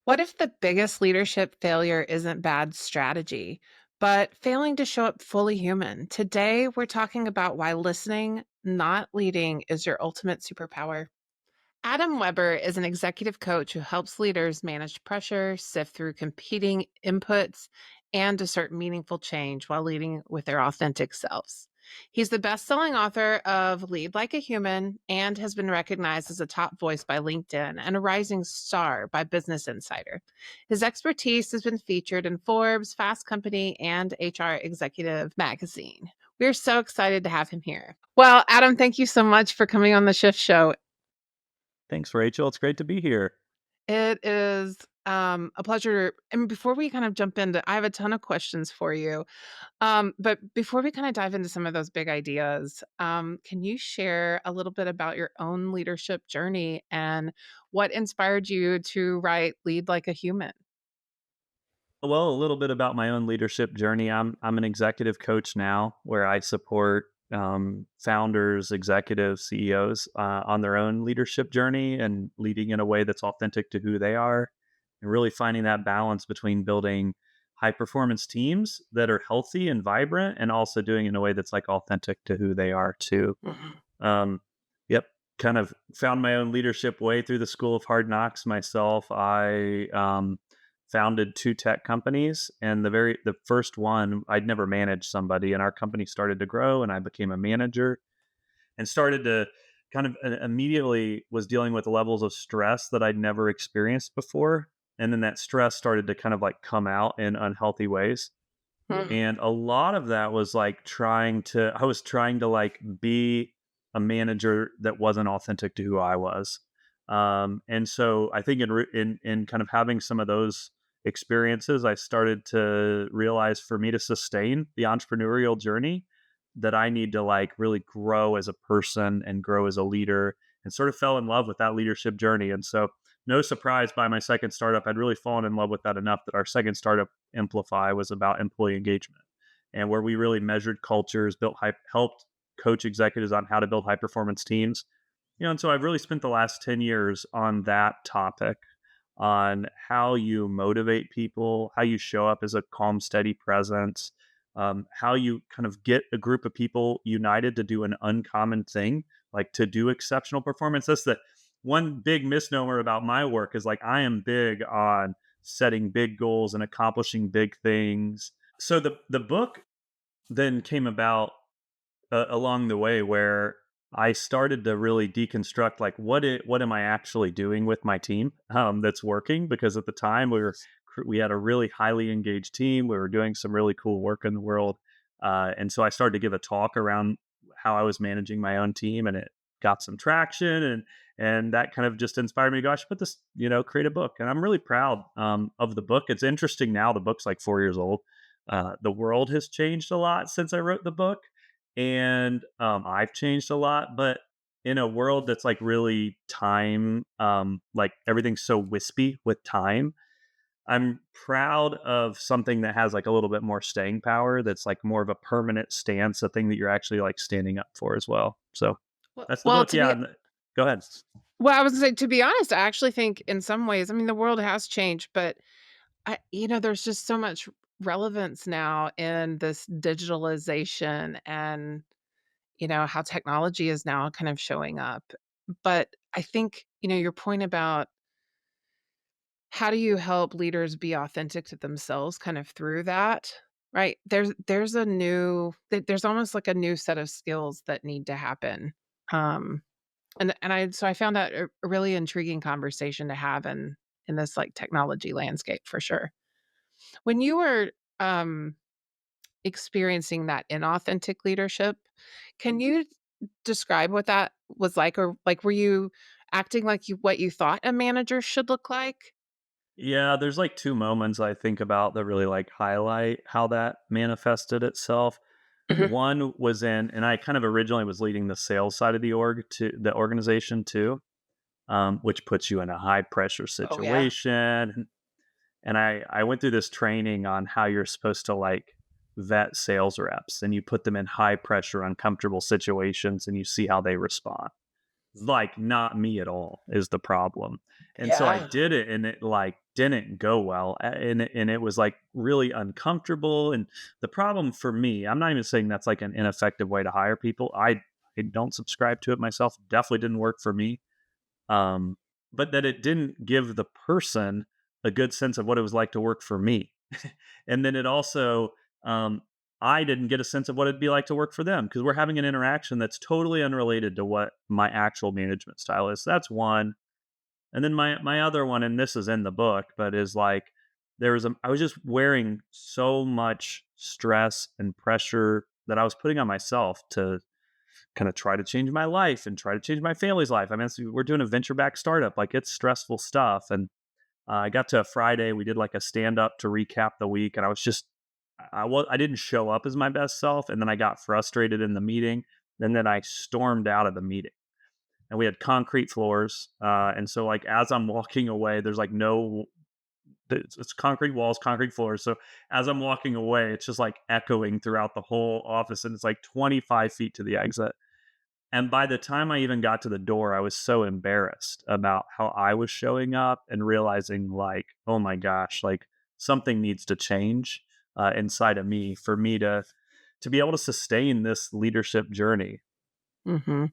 What if the biggest leadership failure isn't bad strategy, but failing to show up fully human? Today, we're talking about why listening, not leading, is your ultimate superpower. Adam Weber is an executive coach who helps leaders manage pressure, sift through competing inputs, and discern meaningful change while leading with their authentic selves. He's the best selling author of Lead Like a Human and has been recognized as a top voice by LinkedIn and a rising star by Business Insider. His expertise has been featured in Forbes, Fast Company, and HR Executive Magazine. We're so excited to have him here. Well, Adam, thank you so much for coming on the Shift Show. Thanks, Rachel. It's great to be here. It is a pleasure. And before we kind of jump into, I have a ton of questions for you. But before we kind of dive into some of those big ideas, can you share a little bit about your own leadership journey and what inspired you to write Lead Like a Human? Well, a little bit about my own leadership journey. I'm an executive coach now, where I support founders, executives, CEOs on their own leadership journey and leading in a way that's authentic to who they are, and really finding that balance between building high performance teams that are healthy and vibrant, and also doing it in a way that's like authentic to who they are too. Mhm. Um, yep, kind of found my own leadership way through the School of Hard Knocks myself. I founded two tech companies, and the first one I'd never managed somebody, and our company started to grow, and I became a manager and started to kind of immediately was dealing with levels of stress that I'd never experienced before, and then that stress started to kind of like come out in unhealthy ways, Mhm. and a lot of that was like I was trying to like be a manager that wasn't authentic to who I was. And so I think in kind of having some of those experiences, I started to realize for me to sustain the entrepreneurial journey that I need to like really grow as a person and grow as a leader, and sort of fell in love with that leadership journey. And so no surprise, by my second startup, I'd really fallen in love with that enough that our second startup, Amplify, was about employee engagement, and where we really measured cultures, helped coach executives on how to build high performance teams. And so I've really spent the last 10 years on that topic, on how you motivate people, how you show up as a calm, steady presence, how you kind of get a group of people united to do an uncommon thing, like to do exceptional performance. That's the one big misnomer about my work, is like I am big on setting big goals and accomplishing big things. So the book then came about along the way, where I started to really deconstruct like what am I actually doing with my team that's working, because at the time we had a really highly engaged team. We were doing some really cool work in the world, and so I started to give a talk around how I was managing my own team, and it got some traction, and that kind of just inspired me to go, I should put this, create a book. And I'm really proud of the book. It's interesting now, the book's like 4 years old. The world has changed a lot since I wrote the book, and I've changed a lot, but in a world that's like really time, like everything's so wispy with time, I'm proud of something that has like a little bit more staying power, that's like more of a permanent stance, a thing that you're actually like standing up for as well. So Well, that's the well, book. to Yeah, be go ahead. I was gonna say, to be honest, I actually think in some ways, I mean, the world has changed, but there's just so much relevance now in this digitalization and how technology is now kind of showing up. But I think, your point about how do you help leaders be authentic to themselves kind of through that, right? There's almost like a new set of skills that need to happen. Um and I found that a really intriguing conversation to have in this like technology landscape for sure. When you were um experiencing that inauthentic leadership, can you describe what that was like? Or, like, were you acting like what you thought a manager should look like? Yeah, there's like two moments I think about that really like highlight how that manifested itself. Mhm. One was and I kind of originally was leading the sales side of the organization too, which puts you in a high pressure Oh, yeah. situation. And I went through this training on how you're supposed to like vet sales reps, and you put them in high pressure, uncomfortable situations, and you see how they respond. like not me at all is the problem. And so I Yeah. did it and it like didn't go well and it was like really uncomfortable. And the problem for me, I'm not even saying that's like an ineffective way to hire people. I don't subscribe to it myself. Definitely didn't work for me. um, but that it didn't give the person a good sense of what it was like to work for me. And then it also, um, I didn't get a sense of what it'd be like to work for them because we're having an interaction that's totally unrelated to what my actual management style is. That's one. And then my other one, and this is in the book, but is like I was just wearing so much stress and pressure that I was putting on myself to kind of try to change my life and try to change my family's life. I mean, we're doing a venture back startup, like it's stressful stuff. And I got to a Friday, we did like a stand up to recap the week, and I was just, I didn't show up as my best self, and then I got frustrated in the meeting, and then I stormed out of the meeting. And we had concrete floors, and so like as I'm walking away, there's like no, it's concrete walls, concrete floors. So as I'm walking away, it's just like echoing throughout the whole office, and it's like 25 feet to the exit. And by the time I even got to the door, I was so embarrassed about how I was showing up and realizing, like, oh my gosh, like something needs to change inside of me for me to be able to sustain this leadership journey. Mhm.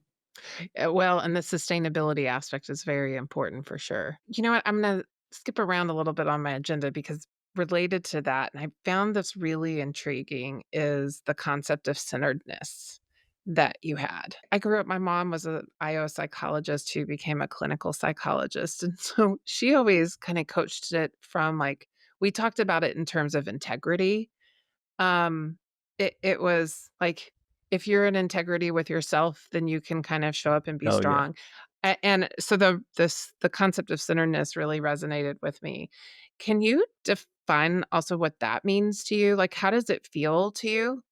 Well, and the sustainability aspect is very important for sure. You know what? I'm gonna skip around a little bit on my agenda because related to that, and I found this really intriguing, is the concept of centeredness that you had. I grew up, my mom was a IO psychologist who became a clinical psychologist. And so she always kind of coached it from like, we talked about it in terms of integrity. um, it was like, if you're in integrity with yourself, then you can kind of show up and be Oh yeah. strong. And so the concept of centeredness really resonated with me. Can you define also what that means to you? Like, how does it feel to you?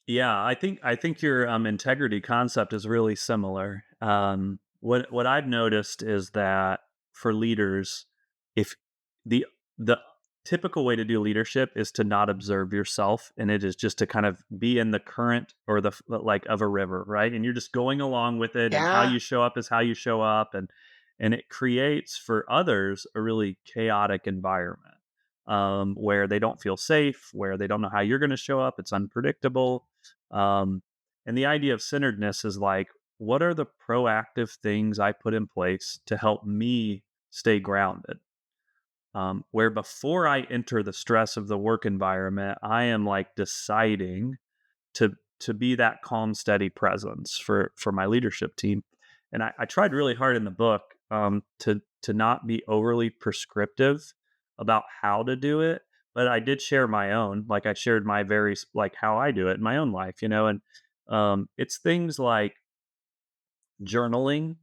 Yeah, I think your integrity concept is really similar. What I've noticed is that for leaders, if the the typical way to do leadership is to not observe yourself, and it is just to kind of be in the current or like of a river, right? And you're just going along with it, and how Yeah. you show up is how you show up, and it creates for others a really chaotic environment where they don't feel safe, where they don't know how you're going to show up. It's unpredictable. um, and the idea of centeredness is like, what are the proactive things I put in place to help me stay grounded? Where before I enter the stress of the work environment, I am like deciding to be that calm, steady presence for my leadership team. And I tried really hard in the book to not be overly prescriptive about how to do it, but I did share my own. Like I shared my like how I do it in my own life, and it's things like journaling.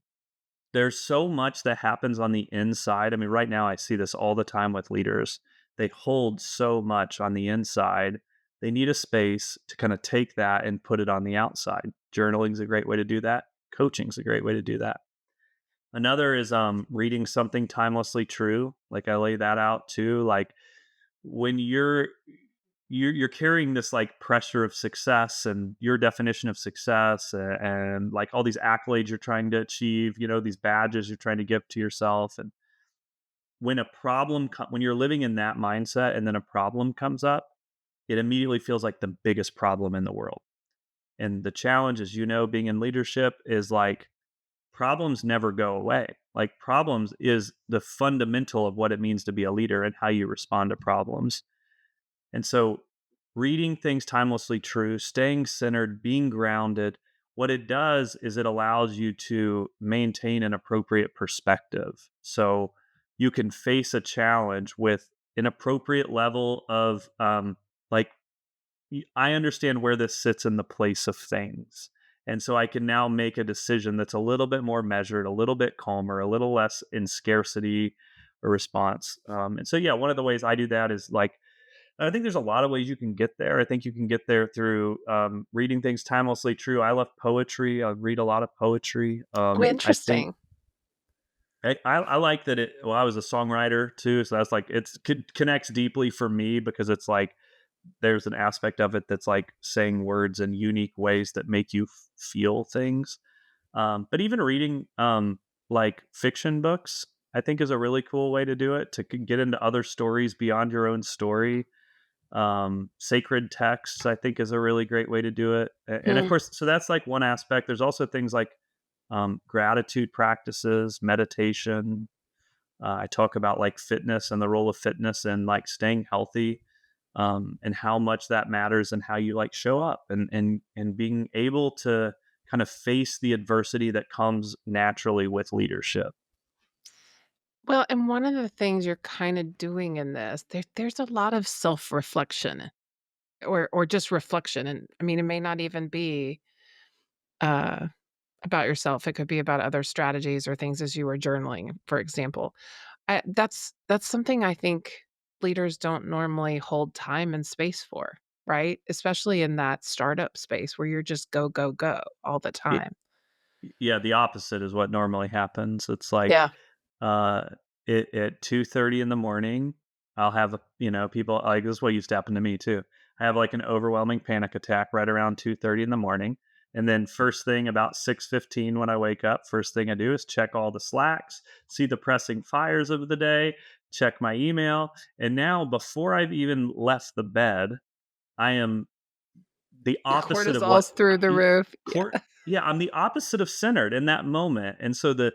There's so much that happens on the inside. I mean, right now I see this all the time with leaders. They hold so much on the inside. They need a space to kind of take that and put it on the outside. Journaling's a great way to do that. Coaching's a great way to do that. Another is reading something timelessly true. Like I lay that out too. Like when you're carrying this like pressure of success and your definition of success, and like all these accolades you're trying to achieve, these badges you're trying to give to yourself. And when when you're living in that mindset and then a problem comes up, it immediately feels like the biggest problem in the world. And the challenge is, being in leadership is like problems never go away. Like problems is the fundamental of what it means to be a leader and how you respond to problems. And so, reading things timelessly true, staying centered, being grounded, what it does is it allows you to maintain an appropriate perspective. So, you can face a challenge with an appropriate level of, like, I understand where this sits in the place of things. And so I can now make a decision that's a little bit more measured, a little bit calmer, a little less in scarcity or response. And so, yeah, one of the ways I do that is like, I think there's a lot of ways you can get there. I think you can get there through reading things timelessly true. I love poetry. I read a lot of poetry. Oh, I think interesting. I like that it. Well, I was a songwriter too, so that's like connects deeply for me because it's like there's an aspect of it that's like saying words in unique ways that make you feel things. But even reading like fiction books, I think is a really cool way to do it, to get into other stories beyond your own story. Sacred texts, I think, is a really great way to do it. And of Hmm. course, so that's like one aspect. There's also things like gratitude practices, meditation. I talk about like fitness and the role of fitness and like staying healthy, and how much that matters and how you like show up, and being able to kind of face the adversity that comes naturally with leadership. Well, and one of the things you're kind of doing in this, there's a lot of self-reflection or just reflection. And I mean, it may not even be uh, about yourself. It could be about other strategies or things as you were journaling, for example. That's something I think leaders don't normally hold time and space for, right? Especially in that startup space where you're just go, go, go all the It, time. yeah, the opposite is what normally happens. It's like Yeah. uh, at 2:30 in the morning, I'll have people like this. Is what used to happen to me too. I have like an overwhelming panic attack right around 2:30 in the morning, and then first thing about 6:15 when I wake up, first thing I do is check all the slacks, see the pressing fires of the day, check my email, and now before I've even left the bed, I am the Your opposite of what cortisol's through the roof. court. Yeah. Yeah, I'm the opposite of centered in that moment, and so the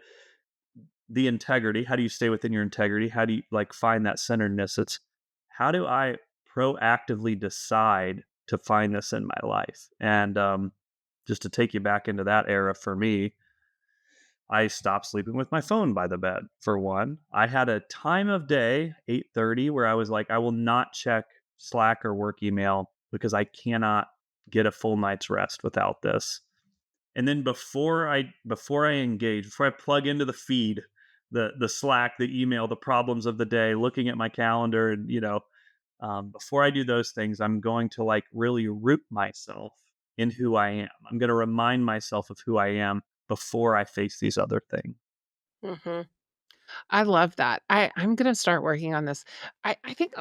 integrity, how do you stay within your integrity, how do you like find that centeredness, it's how do I proactively decide to find this in my life. And just to take you back into that era, for me, I stopped sleeping with my phone by the bed. For one, I had a time of day, 8:30, where I was like, I will not check Slack or work email because I cannot get a full night's rest without this. And then before I engage, before I plug into the feed, the Slack, the email, the problems of the day, looking at my calendar, and before I do those things, I'm going to like really root myself in who I am. I'm going to remind myself of who I am before I face these other things. Mhm. I love that. I'm gonna start working on this. I think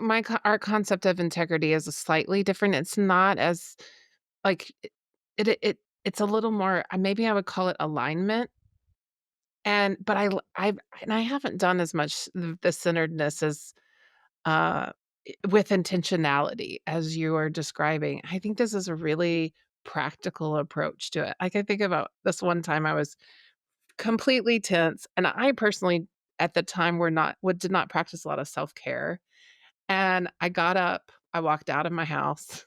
our concept of integrity is a slightly different. It's not as like it's a little more. Maybe I would call it alignment. And but I haven't done as much the centeredness as uh with intentionality as you are describing. I think this is a really practical approach to it. Like I think about this one time I was completely tense, and I personally, at the time, did not practice a lot of self-care, and I got up, I walked out of my house,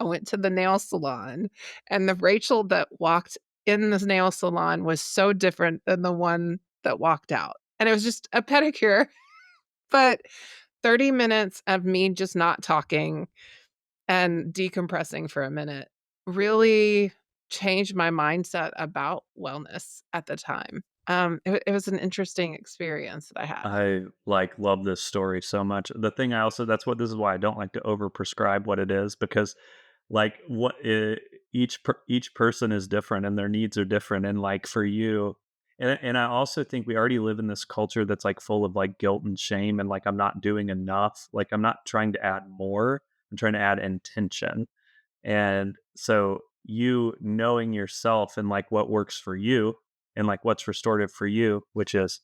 I went to the nail salon, and the Rachel that walked in this nail salon was so different than the one that walked out, and it was just a pedicure, but 30 minutes of me just not talking and decompressing for a minute really changed my mindset about wellness at the time. It was an interesting experience that I had. I like love this story so much. The thing I also that's what this is why I don't like to over prescribe what it is, because like each person is different and their needs are different, and like for you, and I also think we already live in this culture that's like full of like guilt and shame, and like I'm not doing enough, like I'm not trying to add more, I'm trying to add intention. And so you knowing yourself and like what works for you and like what's restorative for you, which is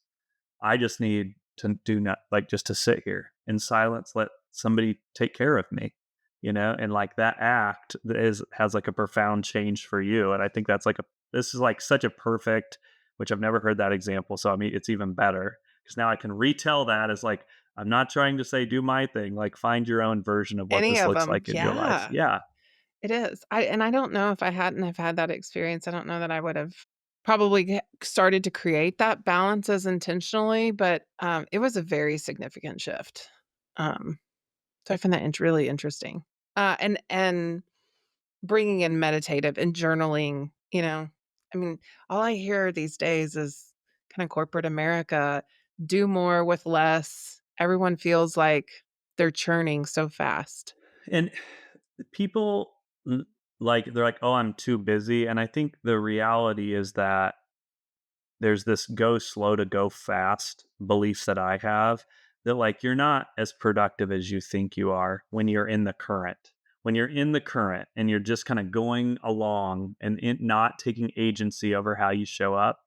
I just need to do not like just to sit here in silence, let somebody take care of me, and like that act is has like a profound change for you. And I think that's like this is like such a perfect, which I've never heard that example. So I mean, it's even better because now I can retell that as like, I'm not trying to say do my thing, like find your own version of what Any this of looks them, like in your life. yeah, Yeah. it is. I don't know if I hadn't have had that experience, I don't know that I would have probably started to create that balance as intentionally, but, it was a very significant shift. Um, so I find that really interesting. And bringing in meditative and journaling, I mean, all I hear these days is kinda corporate America, do more with less. Everyone feels like they're churning so fast. And people like they're like, oh, I'm too busy. And I think the reality is that there's this go slow to go fast belief that I have, that like you're not as productive as you think you are when you're in the current. when you're in the current and you're just kind of going along and not taking agency over how you show up,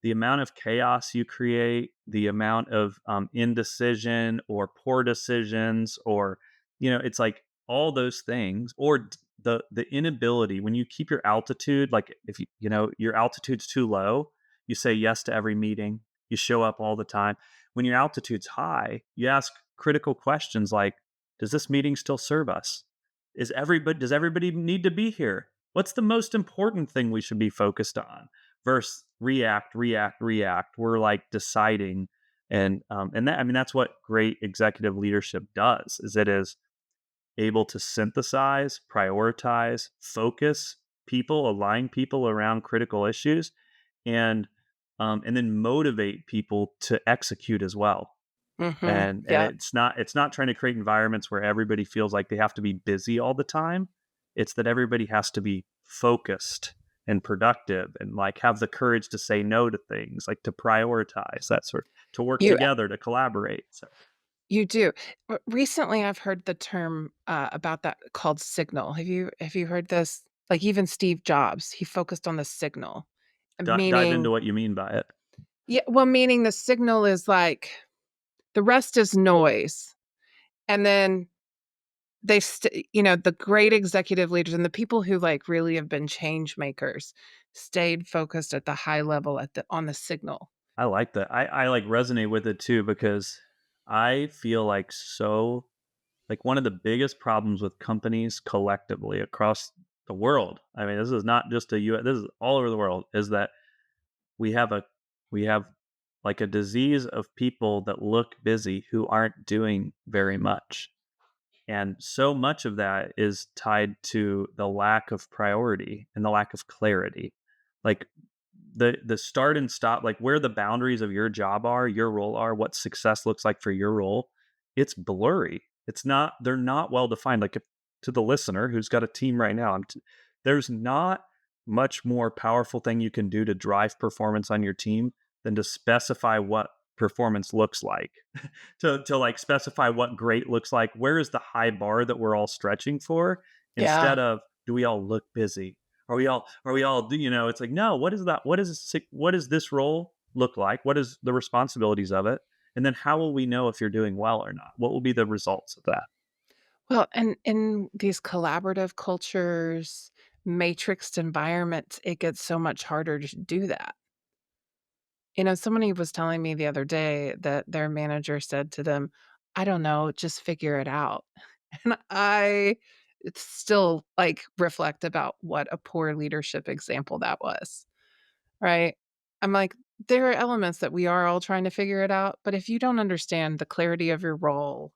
the amount of chaos you create, the amount of indecision or poor decisions, or it's like all those things, or the inability when you keep your altitude, like if your altitude's too low, you say yes to every meeting, you show up all the time. When your altitude's high, you ask critical questions like, does this meeting still serve us? Does everybody need to be here? What's the most important thing we should be focused on? Versus react, react, react. We're like deciding, and that, I mean, that's what great executive leadership does. Is it is able to synthesize, prioritize, focus people, align people around critical issues, and and then motivate people to execute as well. And Yep. it's not trying to create environments where everybody feels like they have to be busy all the time. It's that everybody has to be focused and productive and like have the courage to say no to things, like to prioritize that sort, to work You together, to collaborate. So you do. Recently, I've heard the term, about that called signal. Have you heard this? Like, even Steve Jobs, he focused on the signal, dive into meaning what you mean by it. yeah, well, meaning the signal is like the rest is noise, and then the great executive leaders and the people who, like, really have been change makers stayed focused at the high level on the signal. I like that. I like resonate with it too because I feel like one of the biggest problems with companies collectively across the world. I mean, this is not just a US, this is all over the world, is that we have a we have like a disease of people that look busy who aren't doing very much. And so much of that is tied to the lack of priority and the lack of clarity. Like the start and stop, like where the boundaries of your job are, your role are, what success looks like for your role, it's blurry. They're not well defined. Like if, to the listener who's got a team right now, there's not much more powerful thing you can do to drive performance on your team than to specify what performance looks like, to like specify what great looks like. Where is the high bar that we're all stretching for, Yeah. instead of, do we all look busy? Are we all it's like, no, what does this role look like? What is the responsibilities of it? And then how will we know if you're doing well or not? What will be the results of that? Well, and in these collaborative cultures, matrixed environments, it gets so much harder to do that. Somebody was telling me the other day that their manager said to them, "I don't know, just figure it out." And I still, like, reflect about what a poor leadership example that was, right? I'm like, there are elements that we are all trying to figure it out, but if you don't understand the clarity of your role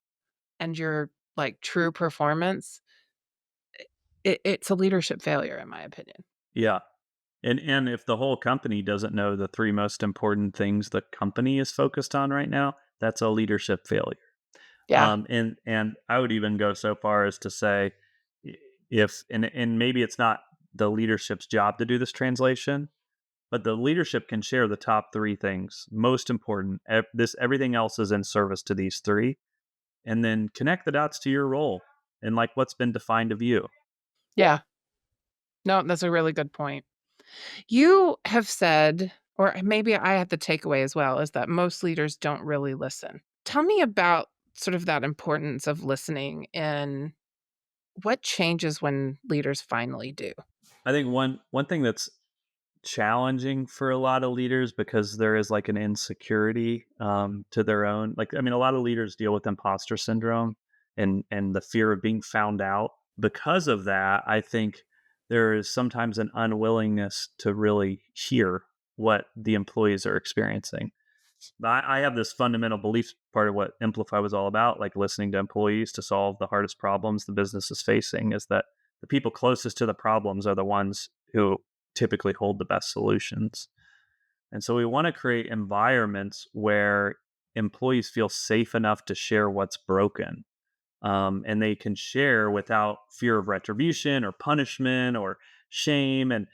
and your, like, true performance, it's a leadership failure in my opinion. Yeah. And if the whole company doesn't know the three most important things the company is focused on right now, that's a leadership failure. Yeah, And I would even go so far as to say, if and maybe it's not the leadership's job to do this translation, but the leadership can share the top three things most important. Everything else is in service to these three, and then connect the dots to your role and like what's been defined of you. yeah. No, that's a really good point. You have said, or maybe I have the takeaway as well, is that most leaders don't really listen. Tell me about sort of that importance of listening and what changes when leaders finally do. I think one thing that's challenging for a lot of leaders, because there is like an insecurity to their own, like, I mean, a lot of leaders deal with imposter syndrome and the fear of being found out. Because of that, I think there is sometimes an unwillingness to really hear what the employees are experiencing. I have this fundamental belief, part of what Amplify was all about, like listening to employees to solve the hardest problems the business is facing, is that the people closest to the problems are the ones who typically hold the best solutions. And so we want to create environments where employees feel safe enough to share what's broken, and they can share without fear of retribution or punishment or shame. And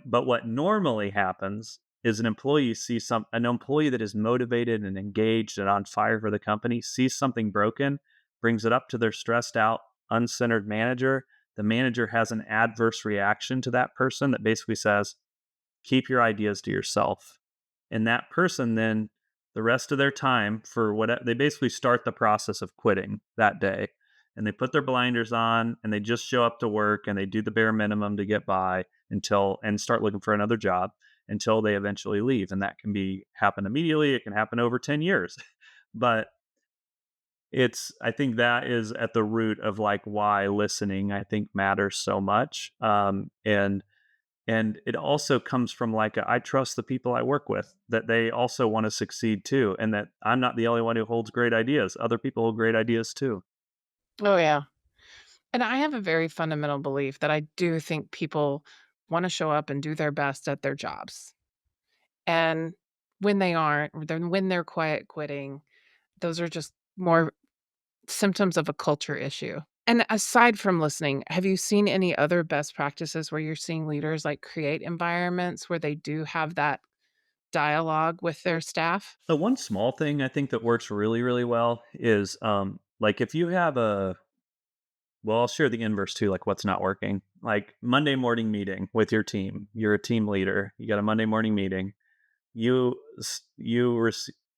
but what normally happens is an employee that is motivated and engaged and on fire for the company sees something broken, brings it up to their stressed out uncentered manager, the manager has an adverse reaction to that person that basically says, keep your ideas to yourself. And that person then, the rest of their time for what they basically start the process of quitting that day. And they put their blinders on and they just show up to work and they do the bare minimum to get by until and start looking for another job until they eventually leave. And that can be happen immediately. It can happen over 10 years. But I think that is at the root of like why listening I think matters so much. And it also comes from like I trust the people I work with that they also want to succeed too, and that I'm not the only one who holds great ideas. Other people hold great ideas too. Oh, yeah. And I have a very fundamental belief that I do think people wanna show up and do their best at their jobs. And when they aren't, or then when they're quiet quitting, those are just more symptoms of a culture issue. And aside from listening, have you seen any other best practices where you're seeing leaders, like, create environments where they do have that dialogue with their staff? The one small thing I think that works really, really well is like if you have a well, I'll share the inverse too, like what's not working. Like Monday morning meeting with your team. You're a team leader. You got a Monday morning meeting. You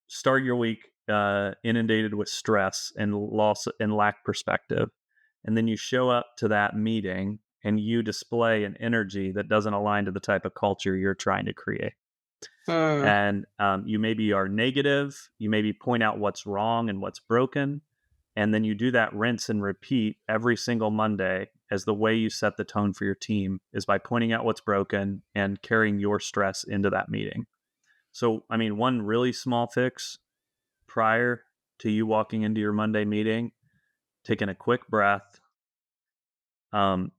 start your week inundated with stress and loss and lack perspective, and then you show up to that meeting and you display an energy that doesn't align to the type of culture you're trying to create. Mm, And you maybe are negative. You maybe point out what's wrong and what's broken, and then you do that rinse and repeat every single Monday as the way you set the tone for your team is by pointing out what's broken and carrying your stress into that meeting. So, I mean, one really small fix prior to you walking into your Monday meeting, taking a quick breath, and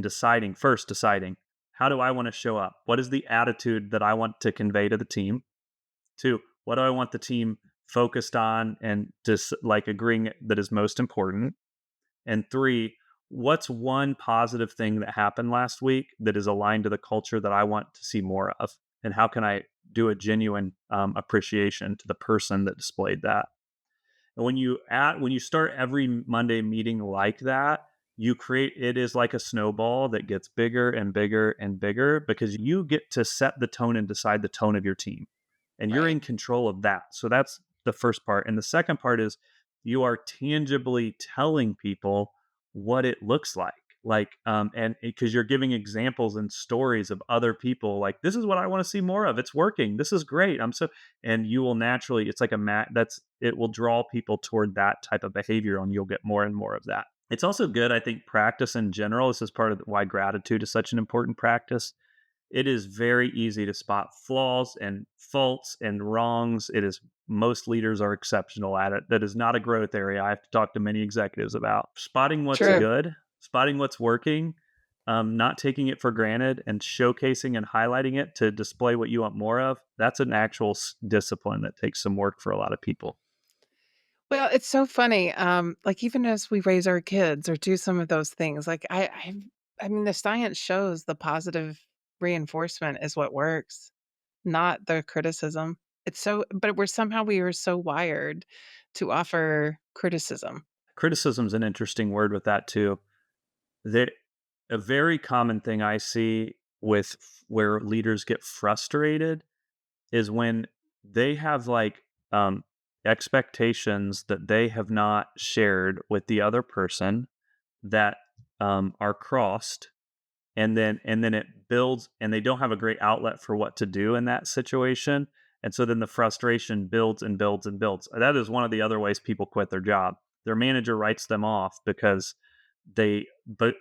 deciding how do I want to show up? What is the attitude that I want to convey to the team? Two, what do I want the team focused on and just like agreeing that is most important? And three, what's one positive thing that happened last week that is aligned to the culture that I want to see more of? And how can I do a genuine appreciation to the person that displayed that? And when you start every Monday meeting like that, you create it is like a snowball that gets bigger and bigger and bigger because you get to set the tone and decide the tone of your team. And you're right. in control of that. So that's the first part. And the second part is you are tangibly telling people what it looks like. And because you're giving examples and stories of other people, like, this is what I want to see more of. It's working. This is great. And you will naturally, it's like it will draw people toward that type of behavior and you'll get more and more of that. It's also good, I think, practice in general. This is part of why gratitude is such an important practice. It is very easy to spot flaws and faults and wrongs. Most leaders are exceptional at it. That is not a growth area I have to talk to many executives about. Spotting what's True. good, spotting what's working, not taking it for granted, and showcasing and highlighting it to display what you want more of. That's an actual discipline that takes some work for a lot of people. Well, it's so funny, like, even as we raise our kids or do some of those things, like, I mean, the science shows the positive reinforcement is what works, not the criticism. It's so but we are so wired to offer criticism. Criticism's an interesting word with that too. That a very common thing I see with where leaders get frustrated is when they have like expectations that they have not shared with the other person that are crossed, and then it builds and they don't have a great outlet for what to do in that situation, and so then the frustration builds and builds and builds. That is one of the other ways people quit their job. Their manager writes them off because and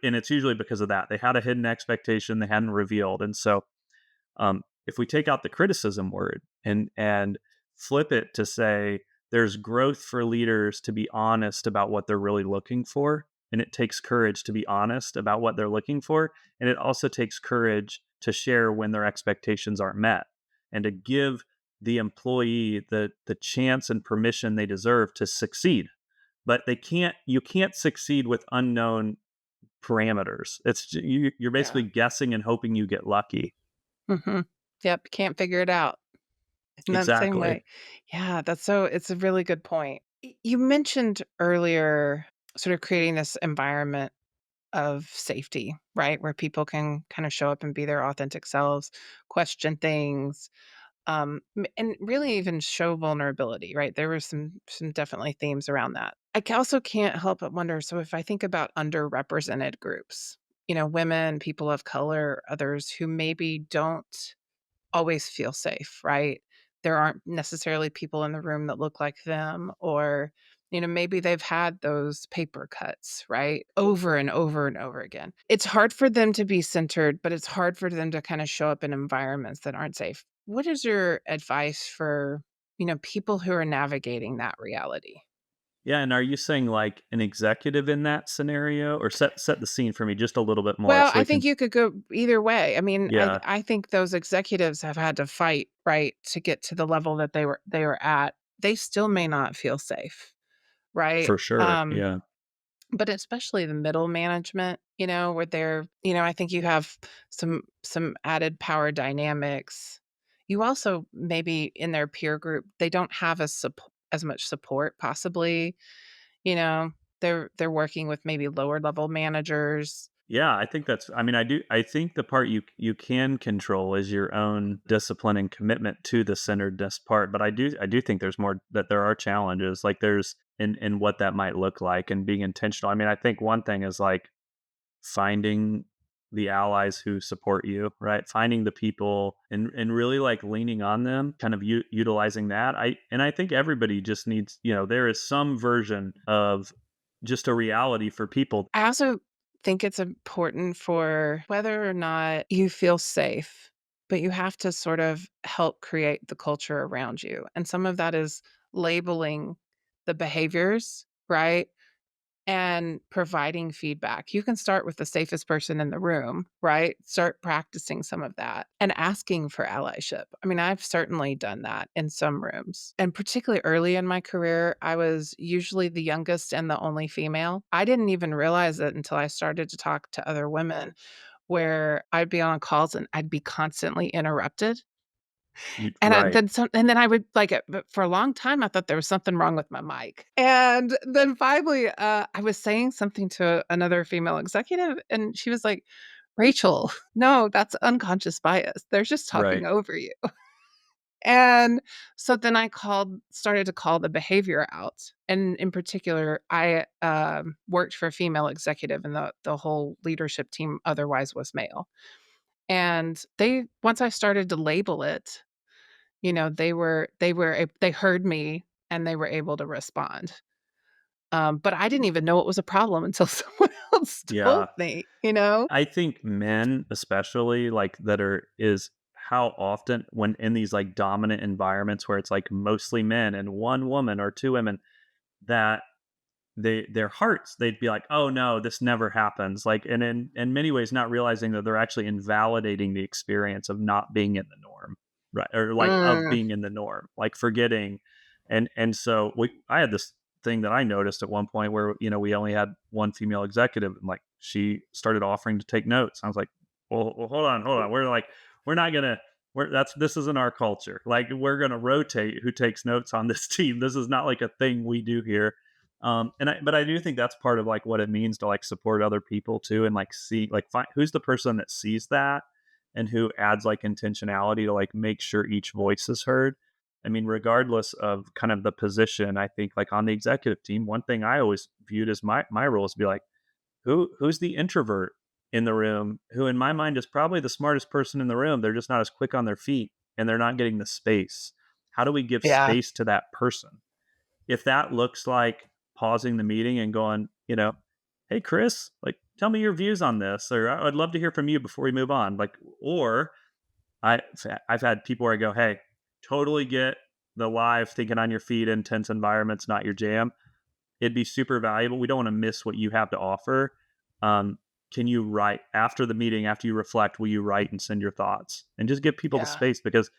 it's usually because of that. They had a hidden expectation they hadn't revealed. And so if we take out the criticism word and flip it to say there's growth for leaders to be honest about what they're really looking for, and it takes courage to be honest about what they're looking for, and it also takes courage to share when their expectations aren't met, and to give the employee the chance and permission they deserve to succeed. But you can't succeed with unknown parameters. You're Yeah. basically guessing and hoping you get lucky. Mhm. Yep, can't figure it out in that same Exactly. way. Yeah, it's a really good point. You mentioned earlier sort of creating this environment of safety, right? Where people can kind of show up and be their authentic selves, question things, and really even show vulnerability, right? There were some definitely themes around that. Also can't help but wonder. So if I think about underrepresented groups, women, people of color, others who maybe don't always feel safe, right? There aren't necessarily people in the room that look like them, or, maybe they've had those paper cuts, right? Over and over and over again. It's hard for them to be centered, but it's hard for them to kind of show up in environments that aren't safe. What is your advice for, people who are navigating that reality? Yeah, and are you saying like an executive in that scenario, or set the scene for me just a little bit more Well, so I we think can. you could go either way. I mean, I Yeah, I think those executives have had to fight, right, to get to the level that they were at. They still may not feel safe, right? for sure. Yeah. But especially the middle management, where I think you have some added power dynamics. You also maybe in their peer group, they don't have as much support possibly, you know. They're working with maybe lower level managers. Yeah, I think that's I mean, I think the part you can control is your own discipline and commitment to the centeredness part, but I do think there's more that there are challenges, like there's in what that might look like and being intentional. I mean, I think one thing is like finding the allies who support you, right? Finding the people and really like leaning on them, kind of utilizing that. I think everybody just needs, there is some version of just a reality for people. I also think it's important for whether or not you feel safe, but you have to sort of help create the culture around you. And some of that is labeling the behaviors, right? And providing feedback. You can start with the safest person in the room, right? Start practicing some of that and asking for allyship. I mean, I've certainly done that in some rooms. And particularly early in my career, I was usually the youngest and the only female. I didn't even realize it until I started to talk to other women where I'd be on calls and I'd be constantly interrupted. And I Right. then some and then I would like, but for a long time, I thought there was something wrong with my mic. And then finally, I was saying something to another female executive, and she was like, "Rachel, no, that's unconscious bias. They're just talking Right. over you." And so then I started to call the behavior out. And in particular, I, worked for a female executive, and the whole leadership team otherwise was male. And once I started to label it, they heard me and they were able to respond. But I didn't even know it was a problem until someone else told Yeah. me, you know? I think men especially like that are is how often when in these like dominant environments where it's like mostly men and one woman or two women that their hearts they'd be like, oh no, this never happens, like, and in many ways not realizing that they're actually invalidating the experience of not being in the norm, right, or like of Mm, being in the norm, like forgetting. And so I had this thing that I noticed at one point where we only had one female executive, and like she started offering to take notes. I was like, well, hold on, we're not gonna this isn't our culture, like we're gonna rotate who takes notes on this team. This is not like a thing we do here. But I do think that's part of like what it means to like support other people too, and like see like find who's the person that sees that and who adds like intentionality to like make sure each voice is heard. I mean, regardless of kind of the position, I think like on the executive team, one thing I always viewed as my role is to be like, who's the introvert in the room, who in my mind is probably the smartest person in the room. They're just not as quick on their feet and they're not getting the space. How do we give yeah, space to that person? If that looks like pausing the meeting and going, "Hey, Chris, like, tell me your views on this," or "I'd love to hear from you before we move on." Like, or I've had people where I go, "Hey, totally get the live thinking on your feet, intense environments, not your jam. It'd be super valuable. We don't want to miss what you have to offer. Um, can you write after the meeting, after you reflect, will you write and send your thoughts and just give people the yeah, space because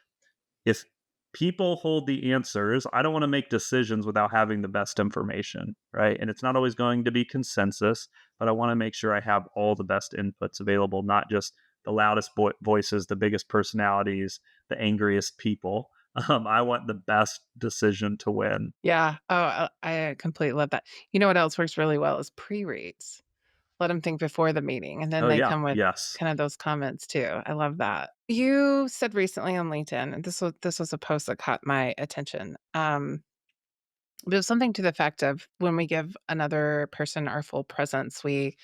if people hold the answers, I don't want to make decisions without having the best information, right? And it's not always going to be consensus, but I want to make sure I have all the best inputs available, not just the loudest voices, the biggest personalities, the angriest people. I want the best decision to win. Yeah. Oh, I completely love that. You know what else works really well is pre-reads. Let them think before the meeting, and then Oh they yeah, come with yes. kind of those comments too. I love that. You said recently on LinkedIn, and this was a post that caught my attention. But it was something to the effect of when we give another person our full presence, we,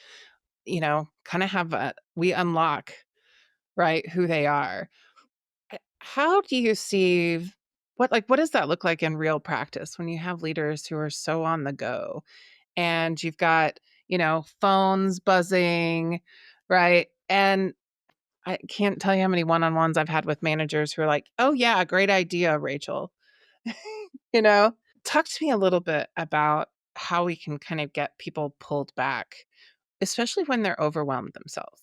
kind of we unlock, right, who they are. How do you see what does that look like in real practice when you have leaders who are so on the go and you've got, phones buzzing, right? And I can't tell you how many one-on-ones I've had with managers who are like, "Oh yeah, great idea, Rachel." You know? Talk to me a little bit about how we can kind of get people pulled back, especially when they're overwhelmed themselves.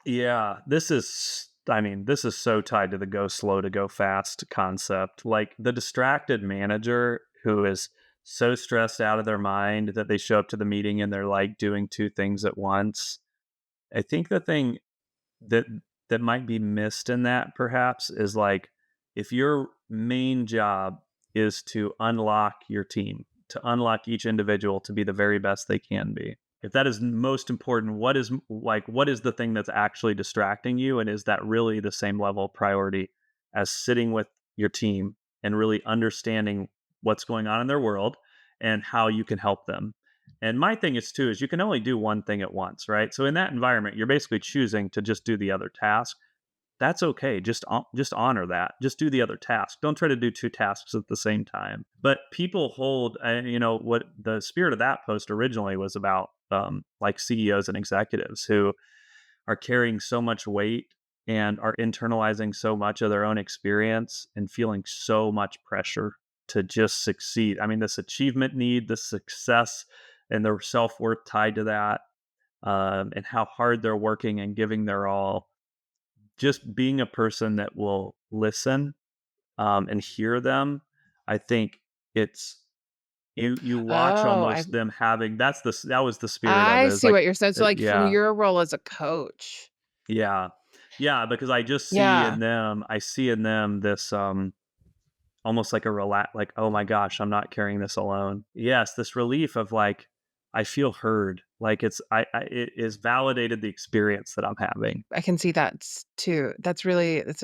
Yeah, this is so tied to the go slow to go fast concept. Like the distracted manager who is so stressed out of their mind that they show up to the meeting and they're like doing two things at once. I think the thing that that might be missed in that perhaps is like if your main job is to unlock your team, to unlock each individual to be the very best they can be, if that is most important, what is the thing that's actually distracting you, and is that really the same level of priority as sitting with your team and really understanding what's going on in their world and how you can help them. And my thing is too is you can only do one thing at once, right? So in that environment, you're basically choosing to just do the other task. That's okay. Just honor that. Just do the other task. Don't try to do two tasks at the same time. But people hold, what the spirit of that post originally was about, like CEOs and executives who are carrying so much weight and are internalizing so much of their own experience and feeling so much pressure to just succeed. I mean, this achievement need, the success, and their self worth tied to that, and how hard they're working and giving their all. Just being a person that will listen, and hear them. I think it's you watch Oh, almost them having that was the spirit of I it. It's see like, what you're saying. So, like, from yeah, your role as a coach. yeah. Yeah, because Yeah, I see in them this, almost like a like, "Oh my gosh, I'm not carrying this alone." Yes, this relief of like, I feel heard, like it is validated the experience that I'm having. I can see that too. That's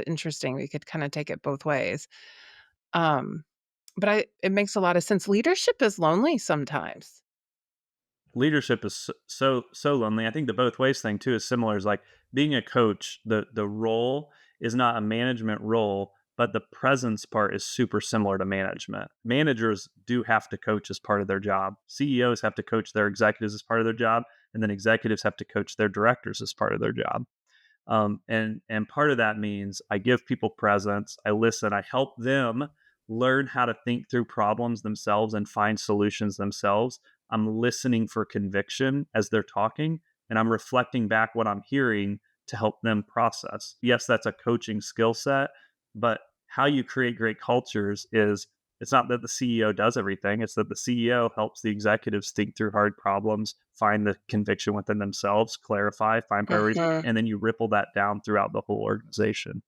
interesting. We could kinda take it both ways. Um, but it makes a lot of sense. Leadership is lonely sometimes. Leadership is so lonely. I think the both ways thing too is similar. Is like being a coach. The role is not a management role, but the presence part is super similar to management. Managers do have to coach as part of their job. CEOs have to coach their executives as part of their job, and then executives have to coach their directors as part of their job. And part of that means I give people presence, I listen, I help them learn how to think through problems themselves and find solutions themselves. I'm listening for conviction as they're talking, and I'm reflecting back what I'm hearing to help them process. Yes, that's a coaching skill set, but how you create great cultures is it's not that the CEO does everything, it's that the CEO helps the executives think through hard problems, find the conviction within themselves, clarify, find priorities, Mhm. and then you ripple that down throughout the whole organization.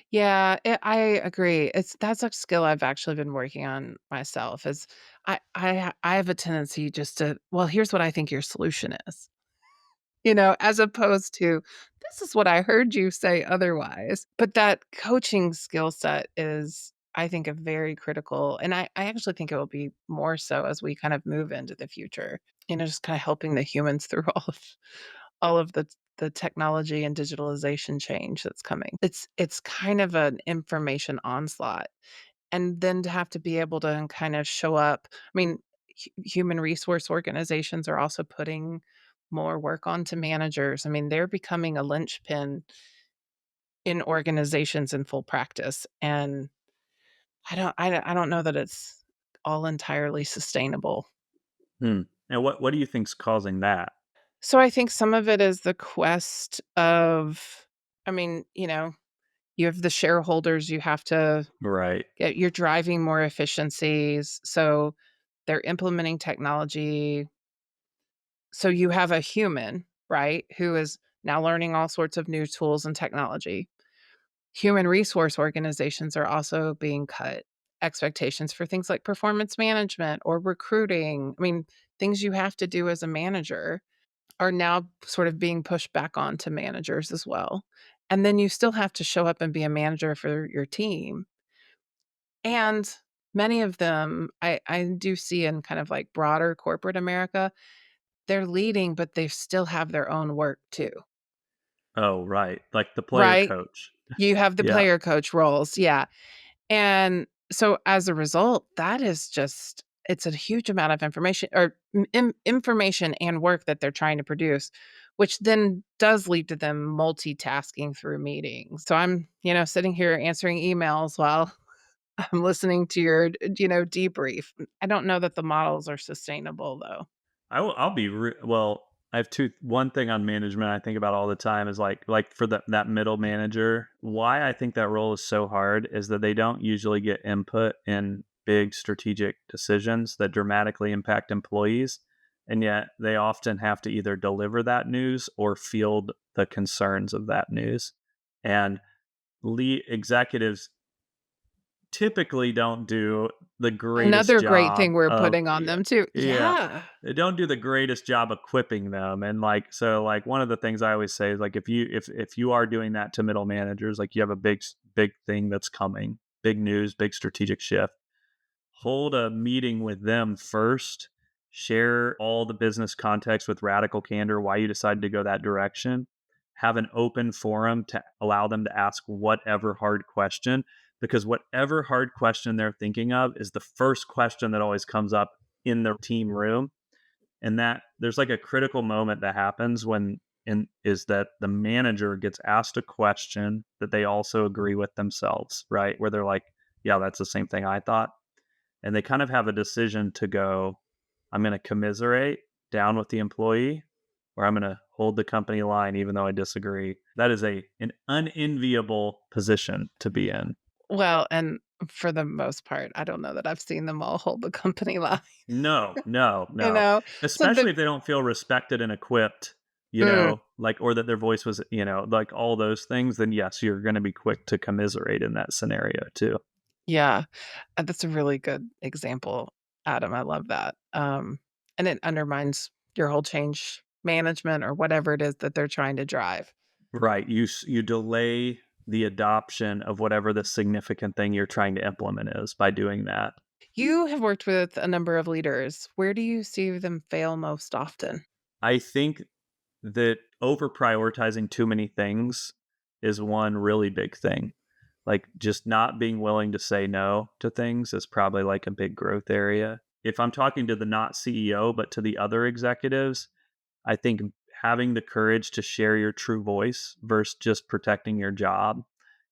Yeah, I agree. That's a skill I've actually been working on myself is I have a tendency just to, "Well, here's what I think your solution is." As opposed to, "This is what I heard you say otherwise." But that coaching skill set is, I think, a very critical, and I actually think it will be more so as we kind of move into the future, just kinda helping the humans through all of the technology and digitalization change that's coming. It's kind of an information onslaught, and then to have to be able to kind of show up. I mean, human resource organizations are also putting more work onto managers. I mean, they're becoming a linchpin in organizations in full practice, and I don't know that it's all entirely sustainable. Hmm. And what do you think's causing that? So I think some of it is the quest of, I mean, you have the shareholders, you have to Right. you're driving more efficiencies, so they're implementing technology. So you have a human, right, who is now learning all sorts of new tools and technology. Human resource organizations are also being cut. Expectations for things like performance management or recruiting, I mean, things you have to do as a manager are now sort of being pushed back onto managers as well. And then you still have to show up and be a manager for your team. And many of them, I do see in kind of like broader corporate America, they're leading, but they still have their own work too, Oh, right. Like the player right? coach. You have the Yeah. player coach roles, yeah. And so as a result, that is just it's a huge amount of information or information and work that they're trying to produce, which then does lead to them multitasking through meetings. So I'm, sitting here answering emails while I'm listening to your, debrief. I don't know that the models are sustainable though. I'll be well. I have one thing on management I think about all the time is like for that middle manager. Why I think that role is so hard is that they don't usually get input in big strategic decisions that dramatically impact employees, and yet they often have to either deliver that news or field the concerns of that news. And lead executives typically don't do the greatest Another great job thing we're of putting on yeah, them too. yeah. Yeah. They don't do the greatest job equipping them. And like so like one of the things I always say is like if you are doing that to middle managers, like you have a big thing that's coming, big news, big strategic shift, hold a meeting with them first, share all the business context with radical candor, why you decided to go that direction, have an open forum to allow them to ask whatever hard question, because whatever hard question they're thinking of is the first question that always comes up in the team room. And that there's like a critical moment that happens when is that the manager gets asked a question that they also agree with themselves, right? Where they're like, yeah, that's the same thing I thought, and they kind of have a decision to go, I'm going to commiserate down with the employee, or I'm going to hold the company line even though I disagree. That is an unenviable position to be in. Well, and for the most part, I don't know that I've seen them all hold the company line, No, no, you no. know? So Especially the if they don't feel respected and equipped, mm, like, or that their voice was, like all those things, then yes, you're going to be quick to commiserate in that scenario too. yeah, that's a really good example, Adam, I love that. And it undermines your whole change management or whatever it is that they're trying to drive. Right. You delay the adoption of whatever the significant thing you're trying to implement is by doing that. You have worked with a number of leaders. Where do you see them fail most often? I think that over prioritizing too many things is one really big thing. Like just not being willing to say no to things is probably like a big growth area. If I'm talking to the not CEO, but to the other executives, I think having the courage to share your true voice versus just protecting your job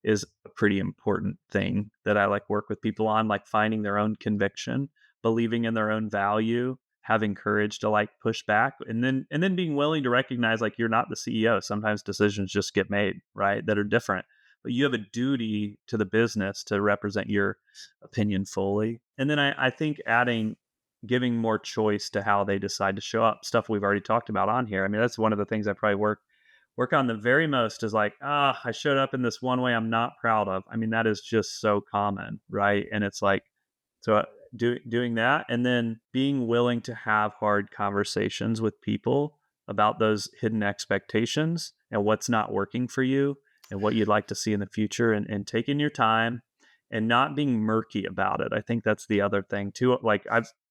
is a pretty important thing that I like work with people on, like finding their own conviction, believing in their own value, having courage to like push back, and then being willing to recognize like you're not the CEO. Sometimes decisions just get made, right? That are different. But you have a duty to the business to represent your opinion fully. And then I think giving more choice to how they decide to show up, stuff we've already talked about on here. I mean, that's one of the things I probably work on the very most is like, I showed up in this one way I'm not proud of. I mean, that is just so common, right? And it's like, so doing that, and then being willing to have hard conversations with people about those hidden expectations and what's not working for you and what you'd like to see in the future, and taking your time and not being murky about it. I think that's the other thing too. Like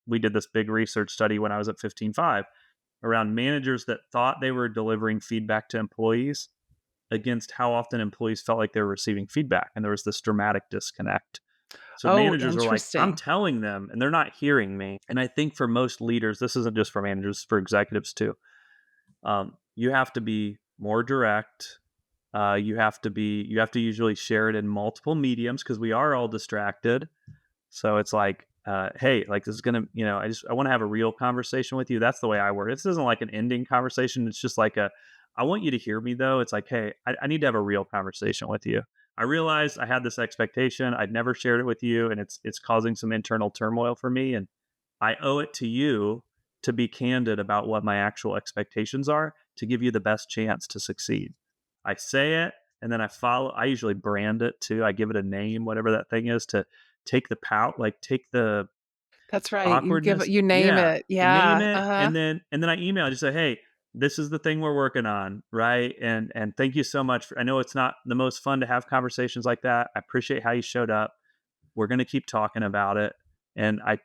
we did this big research study when I was at 15.5 around managers that thought they were delivering feedback to employees against how often employees felt like they were receiving feedback. And there was this dramatic disconnect. So Oh, managers are like, I'm interesting. telling them and they're not hearing me. And I think for most leaders, this isn't just for managers, for executives too. You have to be more direct. You have to usually share it in multiple mediums because we are all distracted. So it's like, hey, like this is gonna, I want to have a real conversation with you. That's the way I work. This isn't like an ending conversation. It's just like I want you to hear me though. It's like, hey, I need to have a real conversation with you. I realized I had this expectation. I'd never shared it with you, and it's causing some internal turmoil for me. And I owe it to you to be candid about what my actual expectations are to give you the best chance to succeed. I say it, and then I usually brand it too. I give it a name, whatever that thing is, to take the pout, like take the That's right. awkwardness. You name Yeah, it. name Yeah. it, Uh-huh. and then I email, just say, "Hey, this is the thing we're working on, right? And thank you so much for, I know it's not the most fun to have conversations like that. I appreciate how you showed up. We're going to keep talking about it, and I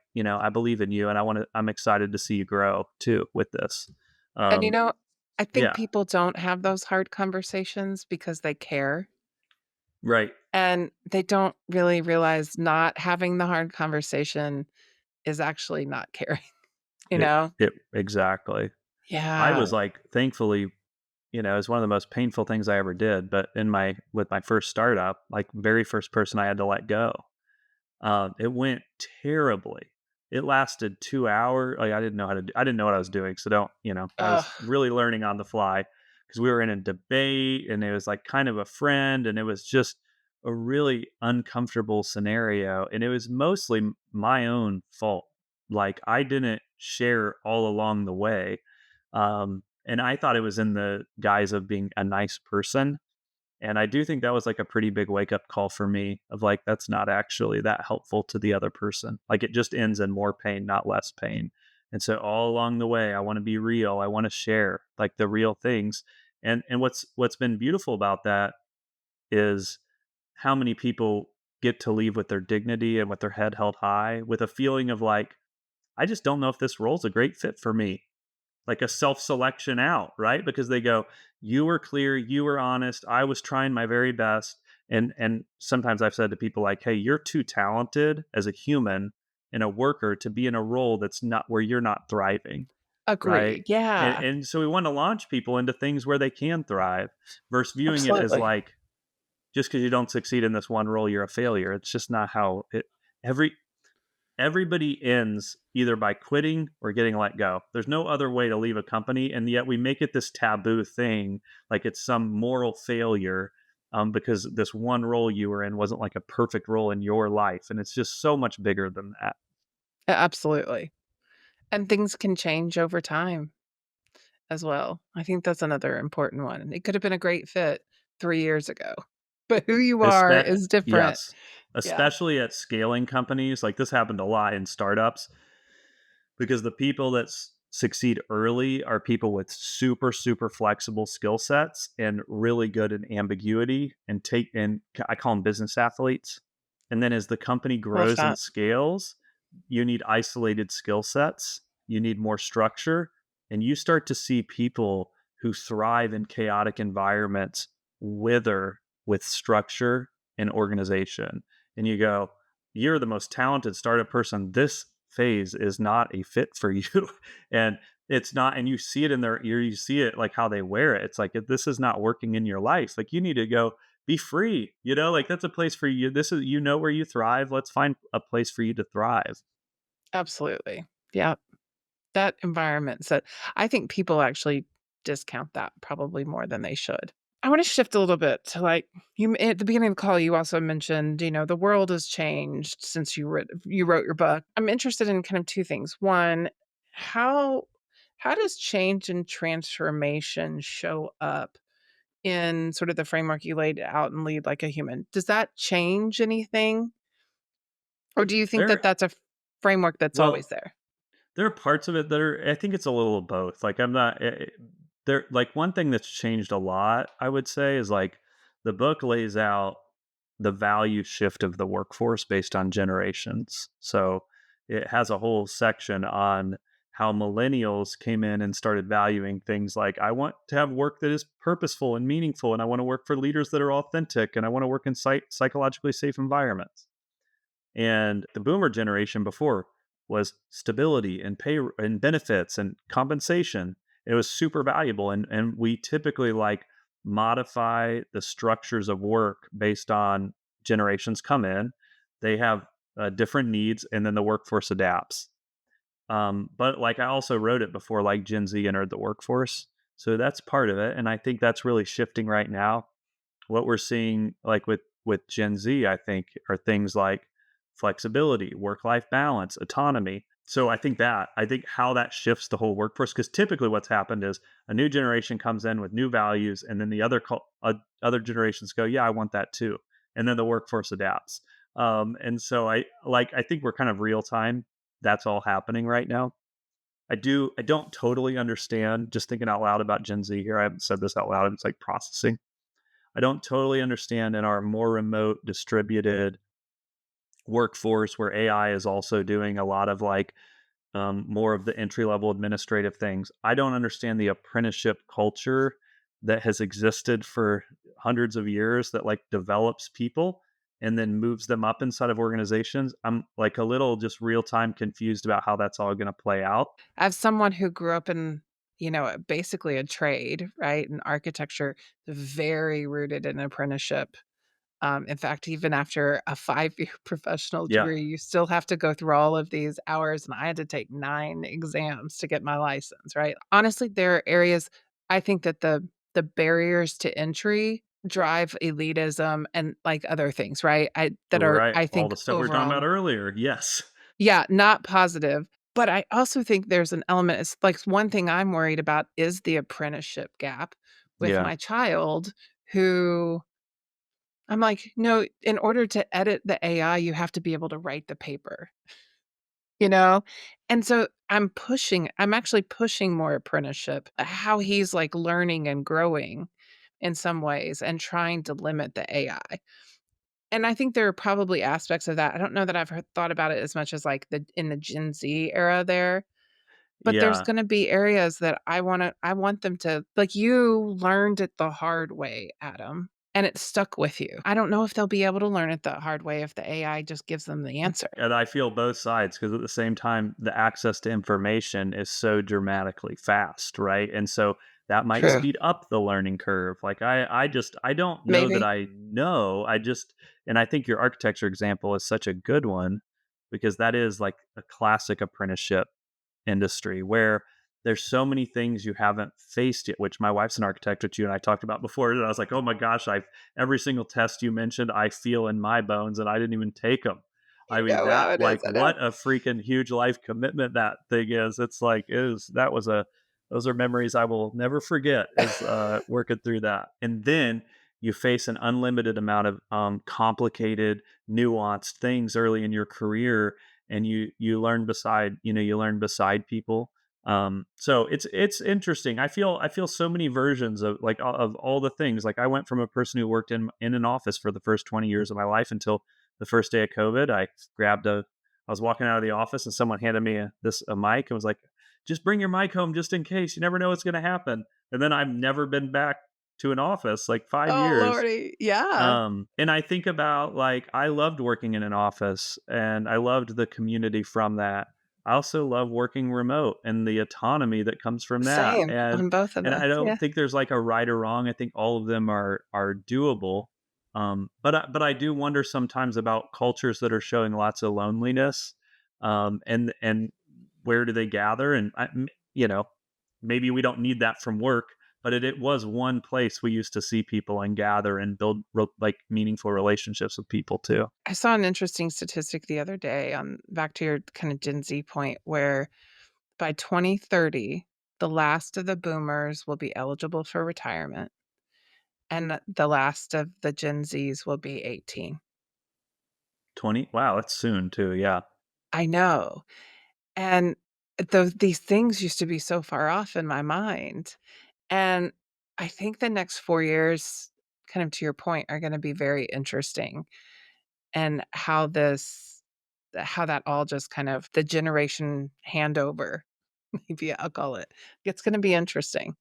believe in you, and I'm excited to see you grow too with this." And, Um, I think yeah, people don't have those hard conversations because they care, right. and they don't really realize not having the hard conversation is actually not caring, you It know? it exactly. I Yeah. was like, thankfully, it's one of the most painful things I ever did. But with my first startup, like very first person I had to let go, it went terribly. It lasted 2 hours. Like I didn't know what I was doing. So don't, I Ugh, was really learning on the fly because we were in a debate and it was like kind of a friend and it was just a really uncomfortable scenario. And it was mostly my own fault. Like I didn't share all along the way. And I thought it was in the guise of being a nice person, and I do think that was like a pretty big wake up call for me of like, that's not actually that helpful to the other person. Like it just ends in more pain, not less pain. And so all along the way, I want to be real. I want to share like the real things. And what's been beautiful about that is how many people get to leave with their dignity and with their head held high with a feeling of like, I just don't know if this role's a great fit for me, like a self-selection out, right? Because they go, "You were clear, you were honest, I was trying my very best." And sometimes I've said to people like, "Hey, you're too talented as a human and a worker to be in a role that's not where you're not thriving." Right? agreed. And Yeah, and so we want to launch people into things where they can thrive versus viewing it as absolutely. like just because you don't succeed in this one role, you're a failure. It's just not how it every everybody ends either by quitting or getting let go. There's no other way to leave a company, and yet we make it this taboo thing, like it's some moral failure, because this one role you were in wasn't like a perfect role in your life, and it's just so much bigger than that. Absolutely. And things can change over time as well. I think that's another important one. It could have been a great fit 3 years ago, but who you are is different. Yes, Yeah. especially at scaling companies. Like this happened a lot in startups because the people that succeed early are people with super super flexible skill sets and really good in ambiguity and I call them business athletes. And then as the company Love grows and that. scales, you need isolated skill sets, you need more structure, and you start to see people who thrive in chaotic environments wither with structure and organization. And you go, you're the most talented startup person. This phase is not a fit for you. And it's not, and you see it in their ear, you see it like how they wear it. It's like, if this is not working in your life, like you need to go be free, like that's a place for you. This is, where you thrive. Let's find a place for you to thrive. Absolutely. Yeah. That environment. So I think people actually discount that probably more than they should. I want to shift a little bit to like at the beginning of the call. You also mentioned, the world has changed since you wrote your book. I'm interested in kind of two things. One, how how does change and transformation show up in sort of the framework you laid out and lead like a human? Does that change anything, or do you think that There, that's a framework that's well, always there? there are parts of it that are, I think it's a little of both. Like I'm not there. Like one thing that's changed a lot, I would say, is like the book lays out the value shift of the workforce based on generations. So it has a whole section on how millennials came in and started valuing things like, I want to have work that is purposeful and meaningful, and I want to work for leaders that are authentic, and I want to work in psychologically safe environments. And the boomer generation before was stability and pay and benefits and compensation. It was super valuable. And we typically like modify the structures of work based on generations come in. They have different needs, and then the workforce adapts. But like I also wrote it before like Gen Z entered the workforce. So that's part of it. And I think that's really shifting right now. What we're seeing like with Gen Z, I think, are things like flexibility, work-life balance, autonomy. So I think how that shifts the whole workforce, because typically what's happened is a new generation comes in with new values, and then the other generations go, yeah, I want that too, and then the workforce adapts. And so I think we're kind of real time. That's all happening right now. I don't totally understand. Just thinking out loud about Gen Z here, I haven't said this out loud. It's like processing. I don't totally understand in our more remote, distributed workforce where AI is also doing a lot of like more of the entry level administrative things. I don't understand the apprenticeship culture that has existed for hundreds of years that like develops people and then moves them up inside of organizations. I'm like a little just real time confused about how that's all going to play out. As someone who grew up in, basically a trade, right, in architecture, very rooted in apprenticeship. In fact, even after a 5-year professional Yeah. degree, you still have to go through all of these hours, and I had to take 9 exams to get my license, right? Honestly, there are areas I think that the barriers to entry drive elitism and, like, other things, right? That are, Right. I All think, the stuff we were talking overall about earlier. Yes. yeah, not positive, but I also think there's an element it's like one thing I'm worried about is the apprenticeship gap with Yeah. my child who I'm like, "No, in order to edit the AI, you have to be able to write the paper," you know? And so I'm actually pushing more apprenticeship, how he's, like, learning and growing in some ways and trying to limit the AI. And I think there are probably aspects of that. I don't know that I've thought about it as much as, like, the Gen Z era there, but there's Yeah. gonna be areas that I want them to like, you learned it the hard way, Adam, and it stuck with you. I don't know if they'll be able to learn it the hard way if the AI just gives them the answer. And I feel both sides because at the same time, the access to information is so dramatically fast, right? And so that might True. speed up the learning curve. Like I don't know that Maybe. I know. And I think your architecture example is such a good one because that is like a classic apprenticeship industry where there's so many things you haven't faced yet, which my wife's an architect, which you and I talked about before. And I was like, oh my gosh, I've every single test you mentioned, I feel in my bones and I didn't even take them. I You mean, know that how it is, like I know. what a freaking huge life commitment that thing is. It's like is that was a those are memories I will never forget is working through that. And then you face an unlimited amount of complicated, nuanced things early in your career and you learn beside people. So it's interesting. I feel so many versions of like of all the things. Like I went from a person who worked in an office for the first 20 years of my life until the first day of COVID. I was walking out of the office and someone handed me a mic and was like, just bring your mic home just in case. You never know what's going to happen. And then I've never been back to an office like five Oh, years lordy. Yeah. and I think about like I loved working in an office and I loved the community from that. I also love working remote and the autonomy that comes from that. Same on both of And those, I yeah. don't think there's like a right or wrong. I think all of them are doable. But I do wonder sometimes about cultures that are showing lots of loneliness. And where do they gather? You know, maybe we don't need that from work, but it was one place we used to see people and gather and build like meaningful relationships with people too. I saw an interesting statistic the other day on back to your kind of Gen Z point where by 2030, the last of the boomers will be eligible for retirement, and the last of the Gen Zs will be 18. 20, wow, that's soon too. Yeah. I know, and these things used to be so far off in my mind, and I think the next 4 years, kind of to your point, are gonna be very interesting, and how that all just kind of the generation handover, maybe I'll call it. It's gonna be interesting.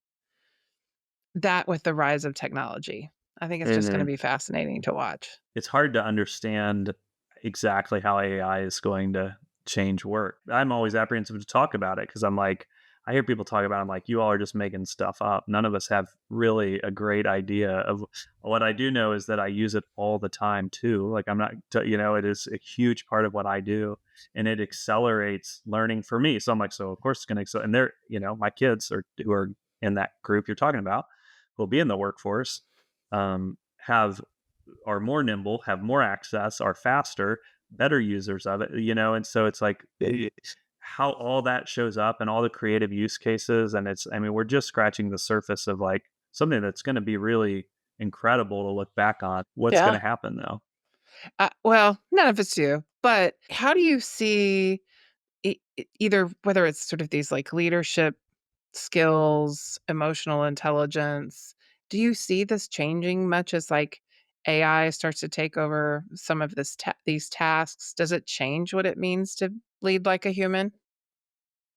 That with the rise of technology. I think it's And just gonna then be fascinating to watch. it's hard to understand exactly how AI is going to change work. I'm always apprehensive to talk about it because I'm like, I hear people talk about it, I'm like, you all are just making stuff up. None of us have really a great idea of what I do know is that I use it all the time too. Like I'm not, it is a huge part of what I do and it accelerates learning for me. So I'm like, so of course it's going to accelerate. And they're, my kids are who are in that group you're talking about will be in the workforce, have are more nimble, have more access, are faster, better users of it, and so it's like how all that shows up and all the creative use cases, and it's, I mean, we're just scratching the surface of like something that's going to be really incredible to look back on. What's going Yeah. to happen though? Well, none of us do. But how do you see either whether it's sort of these like leadership skills, emotional intelligence, do you see this changing much as like AI starts to take over some of these tasks? Does it change what it means to lead like a human?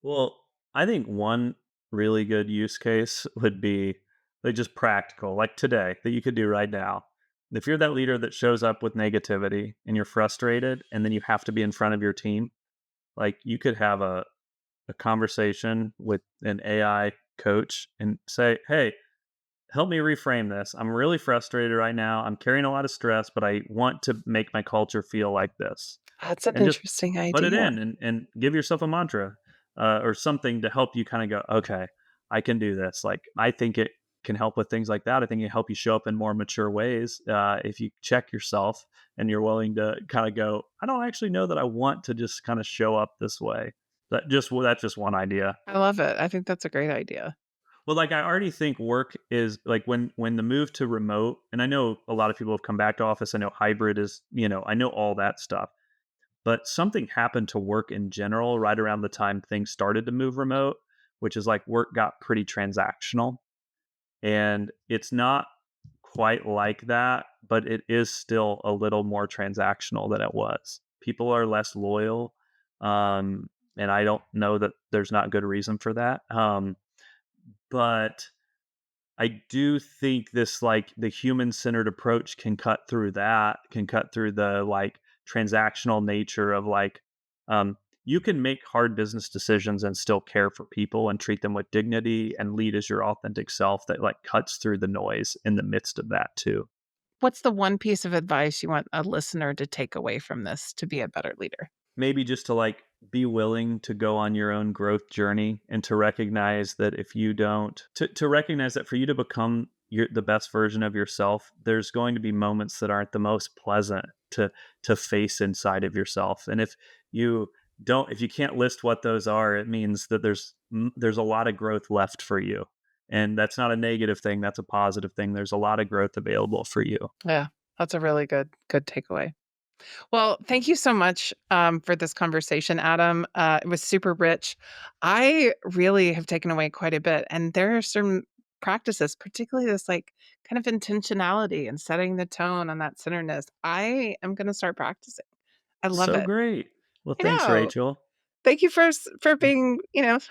Well, I think one really good use case would be like just practical, like today, that you could do right now. If you're that leader that shows up with negativity and you're frustrated and then you have to be in front of your team, like you could have a conversation with an AI coach and say, hey, help me reframe this. I'm really frustrated right now. I'm carrying a lot of stress, but I want to make my culture feel like this. That's an And just interesting put it idea. in and give yourself a mantra or something to help you kind of go, okay, I can do this. Like, I think it can help with things like that. I think it can help you show up in more mature ways if you check yourself and you're willing to kind of go, I don't actually know that I want to just kind of show up this way. That's just one idea. I love it. I think that's a great idea. Well, like I already think work is like when the move to remote, and I know a lot of people have come back to office. I know hybrid is, I know all that stuff. But something happened to work in general right around the time things started to move remote, which is like work got pretty transactional. And it's not quite like that, but it is still a little more transactional than it was. People are less loyal. And I don't know that there's not good reason for that. But I do think this like the human centered approach can cut through that, can cut through the like transactional nature of like you can make hard business decisions and still care for people and treat them with dignity and lead as your authentic self that like cuts through the noise in the midst of that too. What's the one piece of advice you want a listener to take away from this to be a better leader? Maybe just to like be willing to go on your own growth journey and to recognize that if you don't to recognize that for you to become the best version of yourself, there's going to be moments that aren't the most pleasant to face inside of yourself. And you if you can't list what those are, it means that there's a lot of growth left for you. And that's not a negative thing, that's a positive thing. There's a lot of growth available for you. Yeah, that's a really good takeaway. Well, thank you so much for this conversation, Adam. It was super rich. I really have taken away quite a bit, and there are some practices, particularly this like kind of intentionality and setting the tone on that centeredness. I am going to start practicing. I love So it. great. Well, I thanks, know. Rachel. Thank you for being,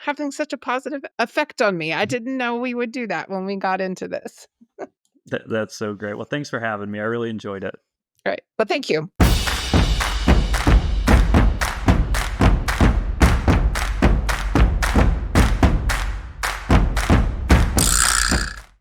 having such a positive effect on me. I didn't know we would do that when we got into this. That's so great. Well, thanks for having me. I really enjoyed it. All right. But thank you.